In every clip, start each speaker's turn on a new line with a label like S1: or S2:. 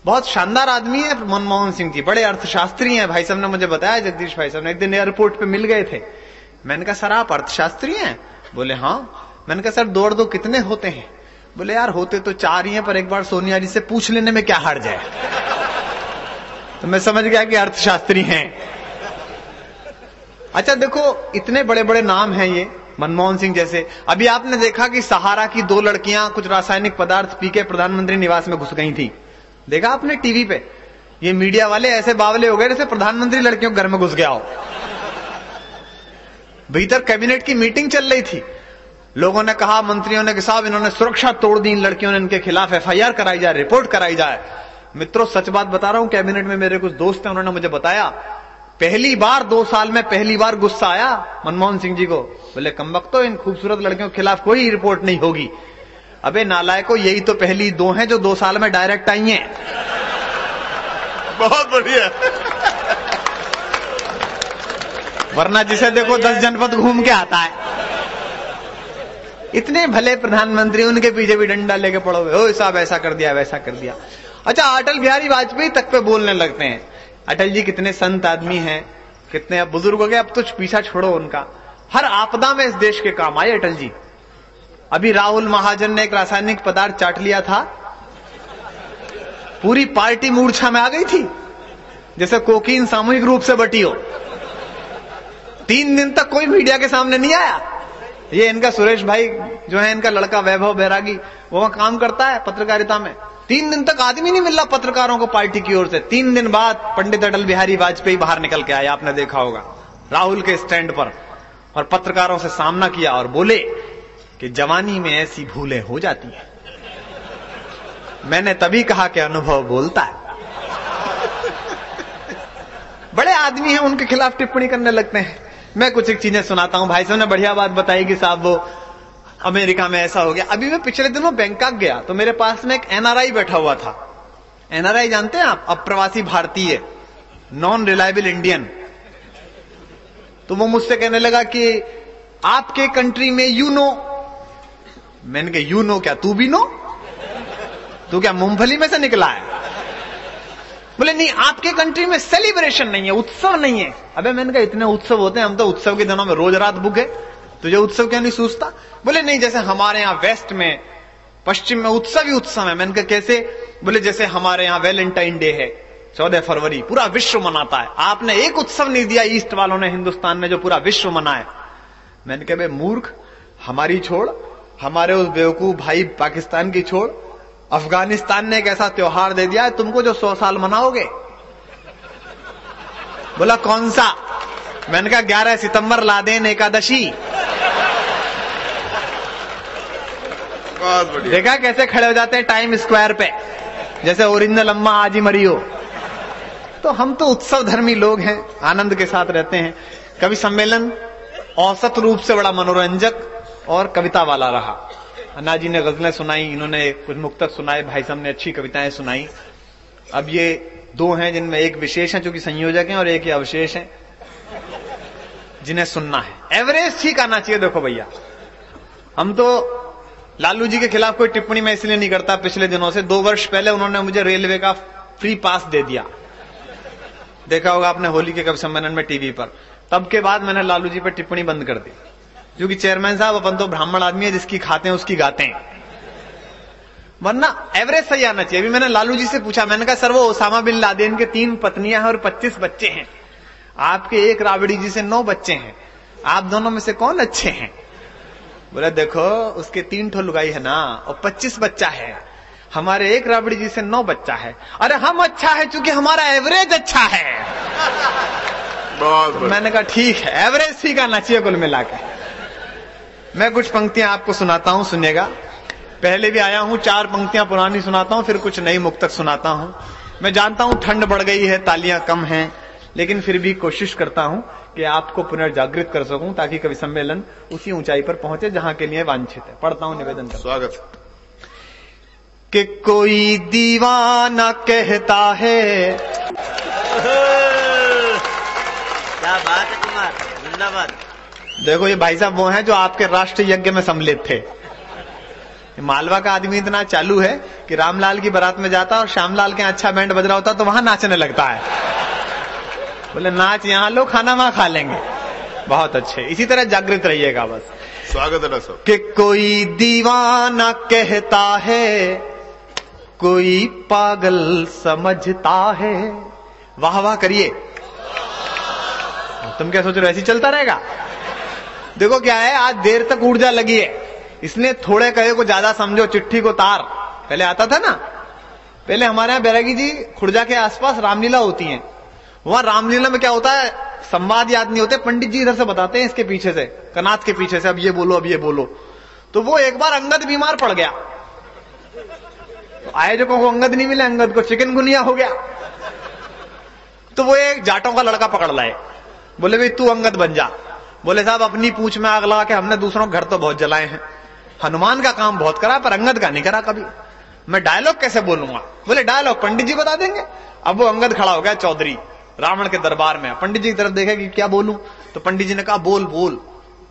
S1: बहुत शानदार आदमी है मनमोहन सिंह जी, बड़े अर्थशास्त्री हैं। भाई साहब ने मुझे बताया, जगदीश भाई साहब ने, एक दिन एयरपोर्ट पे मिल गए थे। मैंने कहा सर आप अर्थशास्त्री हैं? बोले हाँ। मैंने कहा सर 2 और 2 कितने होते हैं? बोले यार होते तो 4 ही हैं, पर एक बार सोनिया जी से पूछ लेने में क्या हर्ज है। तो मैं समझ गया कि अर्थशास्त्री हैं। अच्छा देखो, इतने बड़े बड़े नाम हैं ये, मनमोहन सिंह जैसे। अभी आपने देखा कि सहारा की 2 लड़कियां कुछ रासायनिक पदार्थ पी के प्रधानमंत्री निवास में घुस गई थी। देखा आपने टीवी पे? ये मीडिया वाले ऐसे बावले हो गए जैसे प्रधानमंत्री लड़कियों के घर में घुस गया हो। भीतर कैबिनेट की मीटिंग चल रही थी, लोगों ने कहा, मंत्रियों ने कि साहब इन्होंने सुरक्षा तोड़ दी, इन लड़कियों ने, इनके खिलाफ FIR कराई जाए, रिपोर्ट कराई जाए। मित्रों सच बात बता रहा हूं, कैबिनेट में मेरे कुछ दोस्त हैं, उन्होंने मुझे बताया पहली बार 2 साल में पहली बार गुस्सा आया मनमोहन सिंह जी को। बोले कमबख्तो, इन खूबसूरत लड़कियों के खिलाफ कोई रिपोर्ट नहीं होगी। अबे नालायको, यही तो पहली 2 हैं जो 2 साल में डायरेक्ट आई हैं।
S2: बहुत बढ़िया।
S1: वरना जिसे देखो 10 जनपद घूम के आता है। इतने भले प्रधानमंत्री, उनके पीछे भी डंडा लेके पड़ो, ओ साहब ऐसा कर दिया वैसा कर दिया। अच्छा अटल बिहारी वाजपेयी तक पे बोलने लगते हैं। अटल जी कितने संत आदमी हैं, कितने अब बुजुर्ग हो गए, अब तो पीछा छोड़ो उनका। हर आपदा में इस देश के काम आए अटल जी। अभी राहुल महाजन ने एक रासायनिक पदार्थ चाट लिया था, पूरी पार्टी मूर्छा में आ गई थी, जैसे कोकीन सामूहिक रूप से बटी हो। 3 दिन तक कोई मीडिया के सामने नहीं आया। ये इनका सुरेश भाई जो है, इनका लड़का वैभव बैरागी, वो वहां काम करता है पत्रकारिता में। 3 दिन तक आदमी नहीं मिल रहा पत्रकारों को पार्टी की ओर से। 3 दिन बाद पंडित अटल बिहारी वाजपेयी बाहर निकल के आए, आपने देखा होगा, राहुल के स्टैंड पर, और पत्रकारों से सामना किया और बोले कि जवानी में ऐसी भूलें हो जाती हैं। मैंने तभी कहा कि अनुभव बोलता है। बड़े आदमी हैं, उनके खिलाफ टिप्पणी करने लगते हैं। मैं कुछ एक चीजें सुनाता हूं। भाई साहब ने बढ़िया बात बताई कि साहब वो अमेरिका में ऐसा हो गया। अभी मैं पिछले दिनों बैंकॉक गया तो मेरे पास में एक NRI बैठा हुआ था। NRI जानते हैं आप? अप्रवासी भारतीय, नॉन रिलायबल इंडियन। तो वो मुझसे कहने लगा कि आपके कंट्री में यू नो। मैंने कहा यू नो क्या, तू भी नो? तू क्या मूंगफली में से निकला है? बोले नहीं, आपके कंट्री में सेलिब्रेशन नहीं है, उत्सव नहीं है। अबे मैंने कहा इतने उत्सव होते हैं, हम तो उत्सव के दिनों में रोज रात भूखे, तुझे उत्सव क्या नहीं सूझता? बोले नहीं, जैसे हमारे यहाँ वेस्ट में, पश्चिम में उत्सव ही उत्सव है। मैंने कहा कैसे? बोले जैसे हमारे यहाँ वैलेंटाइन डे है 14 फरवरी, पूरा विश्व मनाता है। आपने एक उत्सव नहीं दिया ईस्ट वालों ने हिंदुस्तान में जो पूरा विश्व मनाए। मैंने कहा बे मूर्ख, हमारी छोड़, हमारे उस बेवकूफ भाई पाकिस्तान की छोड़, अफगानिस्तान ने एक ऐसा त्योहार दे दिया है तुमको जो 100 साल मनाओगे। बोला कौन सा? मैंने कहा 11 सितंबर लादेन एकादशी। देखा कैसे खड़े हो जाते हैं टाइम स्क्वायर पे, जैसे ओरिजिनल अम्मा आज ही मरी हो। तो हम तो उत्सव धर्मी लोग हैं, आनंद के साथ रहते हैं। कवि सम्मेलन औसत रूप से बड़ा मनोरंजक और कविता वाला रहा। अन्ना जी ने गजलें सुनाई, इन्होंने कुछ मुक्तक सुनाए, भाई साहब ने अच्छी कविताएं सुनाई। अब ये 2 हैं जिनमें एक विशेष है चूंकि संयोजक हैं, और एक ये अवशेष है जिन्हें सुनना है। एवरेज ठीक आना चाहिए। देखो भैया, हम तो लालू जी के खिलाफ कोई टिप्पणी मैं इसलिए नहीं करता। पिछले दिनों से 2 वर्ष पहले उन्होंने मुझे रेलवे का फ्री पास दे दिया, देखा होगा आपने होली के कवि सम्मेलन में टीवी पर। तब के बाद मैंने लालू जी पर टिप्पणी बंद कर दी, क्योंकि चेयरमैन साहब अपन तो ब्राह्मण आदमी है, जिसकी खाते हैं उसकी गाते हैं, वरना एवरेज सही आना चाहिए। अभी मैंने लालू जी से पूछा, मैंने कहा सर वो ओसामा बिन लादेन के 3 पत्नियां हैं और 25 बच्चे हैं, आपके एक राबड़ी जी से 9 बच्चे हैं, आप दोनों में से कौन अच्छे हैं? बोला देखो उसके 3 ठो लुगाई है ना और 25 बच्चा है, हमारे एक राबड़ी जी से 9 बच्चा है। अरे हम अच्छा है क्योंकि हमारा एवरेज अच्छा है। तो मैंने कहा ठीक है, एवरेज ठीक आना चाहिए कुल मिलाकर। मैं कुछ पंक्तियां आपको सुनाता हूं, सुनिएगा। पहले भी आया हूं, 4 पंक्तियां पुरानी सुनाता हूं, फिर कुछ नई मुक्तक सुनाता हूं। मैं जानता हूं ठंड बढ़ गई है, तालियां कम हैं, लेकिन फिर भी कोशिश करता हूं कि आपको पुनर्जागृत कर सकूं, ताकि कवि सम्मेलन उसी ऊंचाई पर पहुंचे जहां के लिए वांछित है। पढ़ता हूं, निवेदन करता हूं।
S2: स्वागत।
S1: कि कोई दीवाना कहता है।
S3: क्या बात है कुमार, जिंदाबाद।
S1: देखो ये भाई साहब वो हैं जो आपके राष्ट्र यज्ञ में सम्मिलित थे। मालवा का आदमी इतना चालू है कि रामलाल की बारात में जाता और श्यामलाल के अच्छा बैंड बज रहा होता तो वहां नाचने लगता है। बोले नाच यहां लो, खाना वहां खा लेंगे। बहुत अच्छे, इसी तरह जागृत रहिएगा बस।
S2: स्वागत है ना सब।
S1: कि कोई दीवाना कहता है, कोई पागल समझता है। वाह वाह करिए। तुम क्या सोच रहे हो, ऐसे चलता रहेगा? देखो क्या है, आज देर तक ऊर्जा लगी है, इसलिए थोड़े कहे को ज्यादा समझो, चिट्ठी को तार। पहले आता था ना, पहले हमारे यहाँ बैरागी जी खुर्जा के आसपास रामलीला होती है। वहां रामलीला में क्या होता है, संवाद याद नहीं होते, पंडित जी इधर से बताते हैं, इसके पीछे से, कनात के पीछे से, अब ये बोलो, अब ये बोलो। तो वो एक बार अंगद बीमार पड़ गया, तो आयोजकों को अंगद नहीं मिले, अंगद को चिकनगुनिया हो गया। तो वो एक जाटों का लड़का पकड़ लाए, बोले भाई तू अंगद बन जा। बोले साहब अपनी पूंछ में आग लगा के हमने दूसरों के घर तो बहुत जलाए हैं, हनुमान का काम बहुत करा पर अंगद का नहीं करा कभी, मैं डायलॉग कैसे बोलूंगा? बोले डायलॉग पंडित जी बता देंगे। अब वो अंगद खड़ा हो गया चौधरी रावण के दरबार में, पंडित जी की तरफ देखे कि क्या बोलूं, तो पंडित जी ने कहा बोल बोल।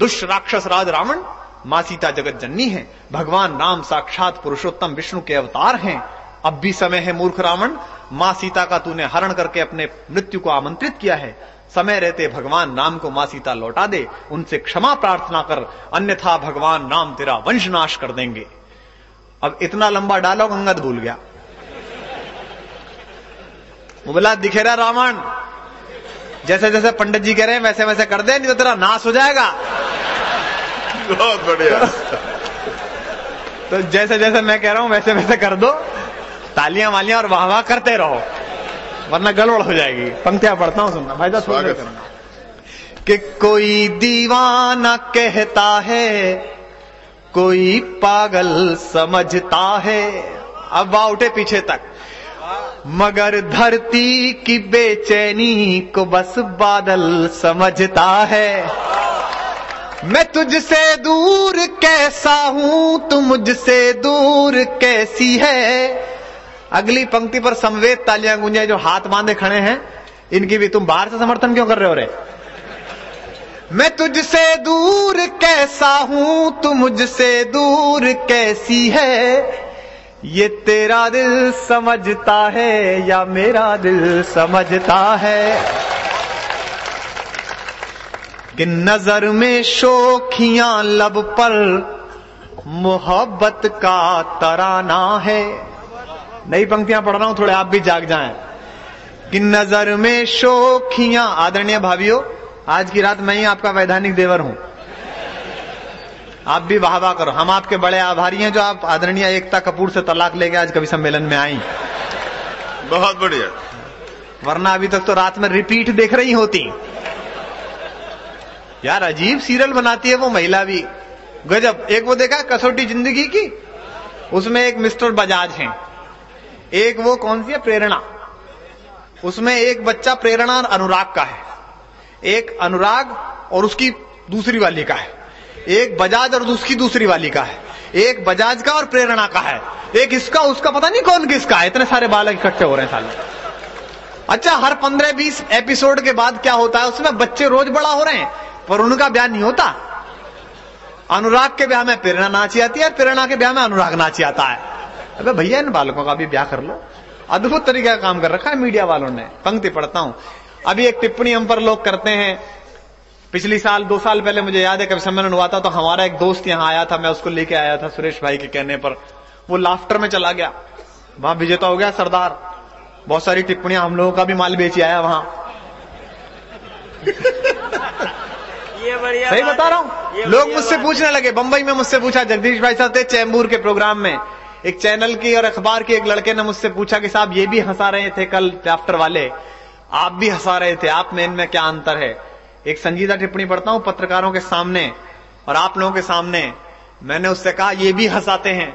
S1: दुष्ट राक्षस राज रावण, मां सीता जगत जननी है, भगवान राम साक्षात पुरुषोत्तम विष्णु के अवतार हैं। अब भी समय है मूर्ख रावण, मां सीता का तूने हरण करके अपने मृत्यु को आमंत्रित किया है, समय रहते भगवान राम को मां सीता लौटा दे, उनसे क्षमा प्रार्थना कर, अन्यथा भगवान राम तेरा वंश नाश कर देंगे। अब इतना लंबा डायलॉग अंगद भूल गया। वो बोला दिखेरा रावण, जैसे जैसे पंडित जी कह रहे हैं वैसे वैसे कर दे, नहीं तो तेरा नाश हो जाएगा।
S2: बहुत बढ़िया।
S1: तो जैसे जैसे मैं कह रहा हूं वैसे वैसे कर दो, तालियां वालियां और वाह वाह करते रहो, वरना गड़बड़ हो जाएगी। पंक्तियां पढ़ता हूं, सुनना भाई साहब। स्वागत करना। कि कोई दीवाना कहता है, कोई पागल समझता है। अब वाह उठे पीछे तक, मगर धरती की बेचैनी को बस बादल समझता है। मैं तुझसे दूर कैसा हूं, तू मुझसे दूर कैसी है। अगली पंक्ति पर समवेत तालियां गूंजे, जो हाथ बांधे खड़े हैं इनकी भी तुम बाहर से समर्थन क्यों कर रहे हो रे? मैं तुझसे दूर कैसा हूं, तू मुझसे दूर कैसी है। ये तेरा दिल समझता है या मेरा दिल समझता है। कि नजर में शोखियां, लब पर मोहब्बत का तराना है। नई पंक्तियां पढ़ रहा हूं, थोड़े आप भी जाग जाएं। कि नजर में शोखियां, आदरणीय भावियों, आज की रात मैं ही आपका वैधानिक देवर हूं, आप भी वाह वाह करो। हम आपके बड़े आभारी हैं जो आप आदरणीय एकता कपूर से तलाक लेके आज कवि सम्मेलन में आई।
S2: बहुत बढ़िया।
S1: वरना अभी तक तो रात में रिपीट देख रही होती। यार अजीब सीरियल बनाती है वो महिला भी, गजब। एक वो देखा कसौटी जिंदगी की, उसमें एक मिस्टर बजाज हैं, एक वो कौन सी है प्रेरणा, उसमें एक बच्चा प्रेरणा और अनुराग का है, एक अनुराग और उसकी दूसरी वाली का है, एक बजाज और उसकी दूसरी वाली का है, एक बजाज का और प्रेरणा का है, एक इसका उसका, पता नहीं कौन किसका है। इतने सारे बालक इकट्ठे हो रहे हैं साले। अच्छा, हर 15-20 एपिसोड के बाद क्या होता है, उसमें बच्चे रोज बड़ा हो रहे हैं पर उनका ब्याह नहीं होता। अनुराग के ब्याह में प्रेरणा नाची आती है, प्रेरणा के ब्याह में अनुराग नाची आता है। अबे भैया इन बालकों का भी ब्याह कर लो। अद्भुत तरीके का काम कर रखा है मीडिया वालों ने। पंक्ति पढ़ता हूं, अभी एक टिप्पणी हम पर लोग करते हैं। पिछली साल 2 साल पहले मुझे याद है कवि सम्मेलन हुआ था, तो हमारा एक दोस्त यहाँ आया था, मैं उसको लेके आया था सुरेश भाई के कहने पर। वो लाफ्टर में चला गया, वहां विजेता हो गया सरदार। बहुत सारी टिप्पणियां, हम लोगों का भी माल बेच आया वहां।
S3: ये बढ़िया
S1: सही बता रहा हूं। लोग मुझसे पूछने लगे, बंबई में मुझसे पूछा, जगदीश भाई साहब थे चैम्बूर के प्रोग्राम में, एक चैनल की और अखबार के एक लड़के ने मुझसे पूछा कि साहब ये भी हंसा रहे थे कल लाफ्टर वाले, आप भी हंसा रहे थे, आप में इनमें क्या अंतर है? एक संजीदा टिप्पणी पढ़ता हूं पत्रकारों के सामने और आप लोगों के सामने। मैंने उससे कहा ये भी हंसाते हैं,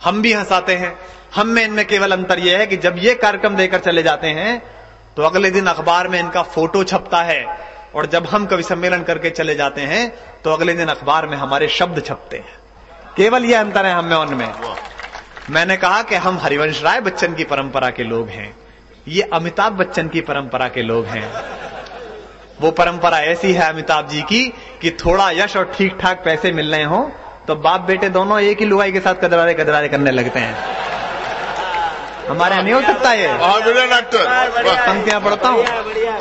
S1: हम भी हंसाते हैं, हम में इनमें केवल अंतर यह है कि जब ये कार्यक्रम देकर चले जाते हैं तो अगले दिन अखबार में इनका फोटो छपता है, और जब हम कवि सम्मेलन करके चले जाते हैं तो अगले दिन अखबार में हमारे शब्द छपते हैं। केवल ये अंतर है हम में उनमें। मैंने कहा कि हम हरिवंश राय बच्चन की परंपरा के लोग हैं, ये अमिताभ बच्चन की परंपरा के लोग हैं। वो परंपरा ऐसी है अमिताभ जी की कि थोड़ा यश और ठीक ठाक पैसे मिल रहे हो तो बाप बेटे दोनों एक ही लुगाई के साथ कदरारे कदरारे करने लगते हैं। हमारे यहाँ नहीं हो सकता ये।
S2: बहुत बढ़िया डॉक्टर, वाह।
S1: पंक्तियां पढ़ता हूँ।
S3: बढ़िया।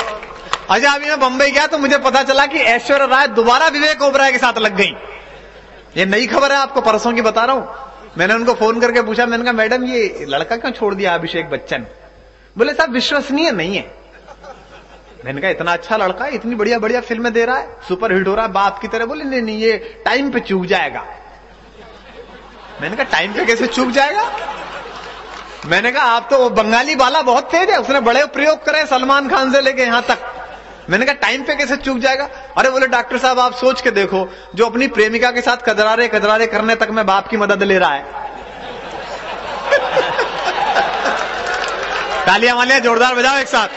S1: अच्छा, अभी मैं बंबई गया तो मुझे पता चला कि ऐश्वर्या राय दोबारा विवेक ओबराय के साथ लग गई। ये नई खबर है, आपको परसों की बता रहा हूं। मैंने उनको फोन करके पूछा, मैंने कहा मैडम ये लड़का क्यों छोड़ दिया अभिषेक बच्चन? बोले साहब विश्वसनीय नहीं है। मैंने कहा इतना अच्छा लड़का है, इतनी बढ़िया बढ़िया फिल्में दे रहा है, सुपर हिट हो रहा है बाप की तरह। बोले नहीं नहीं, ये टाइम पे चूक जाएगा। मैंने कहा टाइम पे कैसे चूक जाएगा? मैंने कहा आप तो बंगाली वाला बहुत तेज है, उसने बड़े प्रयोग करे सलमान खान से लेके यहां तक। मैंने कहा टाइम पे कैसे चूक जाएगा? अरे बोले डॉक्टर साहब आप सोच के देखो, जो अपनी प्रेमिका के साथ कदरारे कदरारे करने तक में बाप की मदद ले रहा है। तालियां वालियां जोरदार बजाओ एक साथ।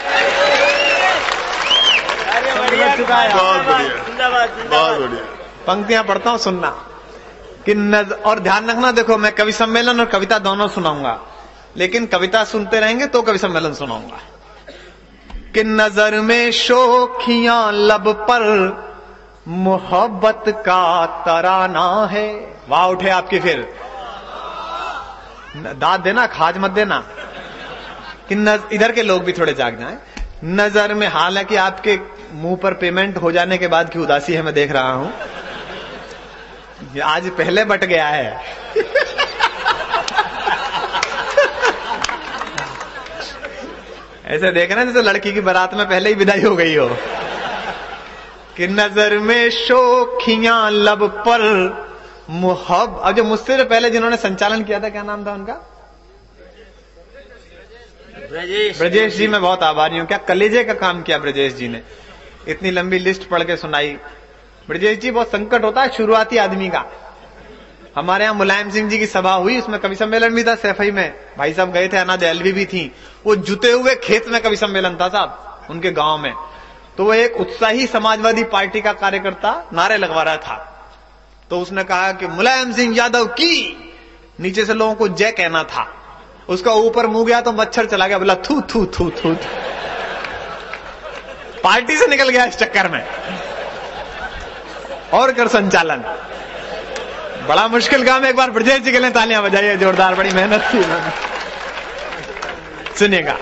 S2: बहुत बढ़िया, बहुत बढ़िया।
S1: पंक्तियां पढ़ता हूं, सुनना कि और ध्यान रखना। देखो मैं कवि सम्मेलन और कविता दोनों सुनाऊंगा, लेकिन कविता सुनते रहेंगे तो कवि सम्मेलन सुनाऊंगा। कि नजर में शोखियां लब पर मोहब्बत का तराना है। वाह उठे आपकी, फिर दाद देना, खाज मत देना। कि इधर के लोग भी थोड़े जाग जाएं। नजर में, हालांकि आपके मुंह पर पेमेंट हो जाने के बाद की उदासी है, मैं देख रहा हूं। ये आज पहले बट गया है। ऐसे देख रहे हैं जैसे लड़की की बारात में पहले ही विदाई हो गई हो। कि नजर में शोखियां लब पर मोहब्बत। अब जो मुझसे जो पहले जिन्होंने संचालन किया था, क्या नाम था उनका? ब्रजेश जी। मैं बहुत आभारी हूं। क्या कलेजे का काम किया ब्रजेश जी ने, इतनी लंबी लिस्ट पढ़ के सुनाई। ब्रजेश जी, बहुत संकट होता है शुरुआती आदमी का। हमारे यहाँ मुलायम सिंह जी की सभा हुई, उसमें कवि सम्मेलन भी था सैफई में। भाई साहब गए थे, अना दहलवी भी थी। वो जुते हुए खेत में कवि सम्मेलन था साहब, उनके गांव में। तो वो एक उत्साही समाजवादी पार्टी का कार्यकर्ता नारे लगवा रहा था। तो उसने कहा कि मुलायम सिंह यादव की, नीचे से लोगों को जय कहना था। उसका ऊपर मुंह गया तो मच्छर चला गया, बोला थू थू थू थू। पार्टी से निकल गया इस चक्कर में। और कर संचालन, बड़ा मुश्किल काम है। एक बार ब्रजेश जी के लिए तालियां बजाइए जोरदार, बड़ी मेहनत की उन्होंने। सुनिएगा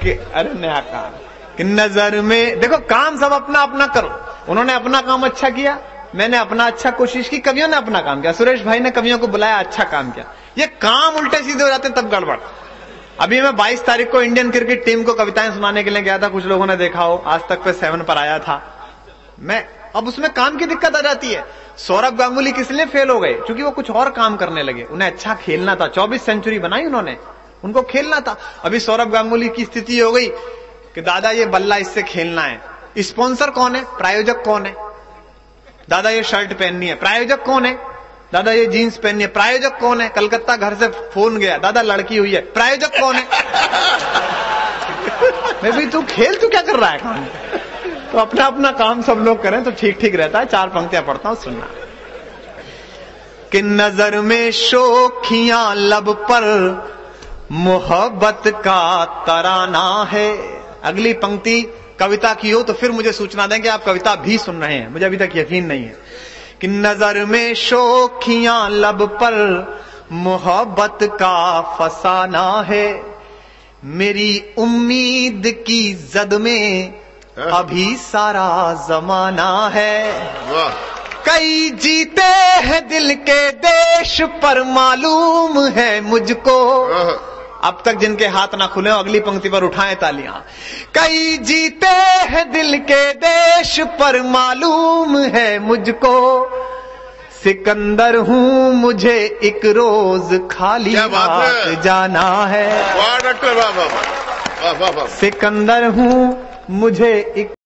S1: कि अरे नया काम कि नजर में, देखो काम सब अपना अपना करो। उन्होंने अपना काम अच्छा किया, मैंने अपना अच्छा कोशिश की, कवियों ने अपना काम किया। सुरेश भाई ने कवियों को बुलाया, अच्छा काम किया। ये काम उल्टे सीधे हो जाते हैं तब गड़बड़। अभी मैं 22 तारीख को इंडियन क्रिकेट टीम को कविताएं सुनाने के लिए गया था। कुछ लोगों ने देखा हो, आज तक पे 7 पर आया था मैं। अब उसमें काम की दिक्कत आ जाती है। सौरभ गांगुली किस लिए फेल हो गए? क्योंकि वो कुछ और काम करने लगे। उन्हें अच्छा खेलना था, 24 सेंचुरी बनाई उन्होंने, उनको खेलना था। अभी सौरभ गांगुली की स्थिति हो गई कि दादा ये बल्ला इससे खेलना है। स्पॉन्सर कौन है? प्रायोजक कौन है? दादा ये शर्ट पहननी है। प्रायोजक कौन है? दादा ये जीन्स पहननी है। प्रायोजक कौन है? कलकत्ता घर से फोन गया, दादा लड़की हुई है। प्रायोजक कौन है? मैं भी तू खेल, तू क्या कर रहा है काम? तो अपना अपना काम सब लोग करें तो ठीक ठीक रहता है। 4 पंक्तियां पढ़ता हूं, सुनना। कि नजर में शोखियां लब पर मोहब्बत का तराना है। अगली पंक्ति कविता की हो तो फिर मुझे सूचना दें कि आप कविता भी सुन रहे हैं, मुझे अभी तक यकीन नहीं है। कि नजर में शोखियां लब पर मोहब्बत का फसाना है। मेरी उम्मीद की जद में अभी सारा जमाना है।
S2: वाह।
S1: कई जीते हैं दिल के देश पर मालूम है मुझको। अब तक जिनके हाथ ना खुले अगली पंक्ति पर उठाएं तालियां। कई जीते हैं दिल के देश पर मालूम है मुझको। सिकंदर हूं मुझे एक रोज खाली हाथ जाना है।
S2: वाह डॉक्टर, वाह वाह वाह वाह वाह।
S1: सिकंदर हूं मुझे एक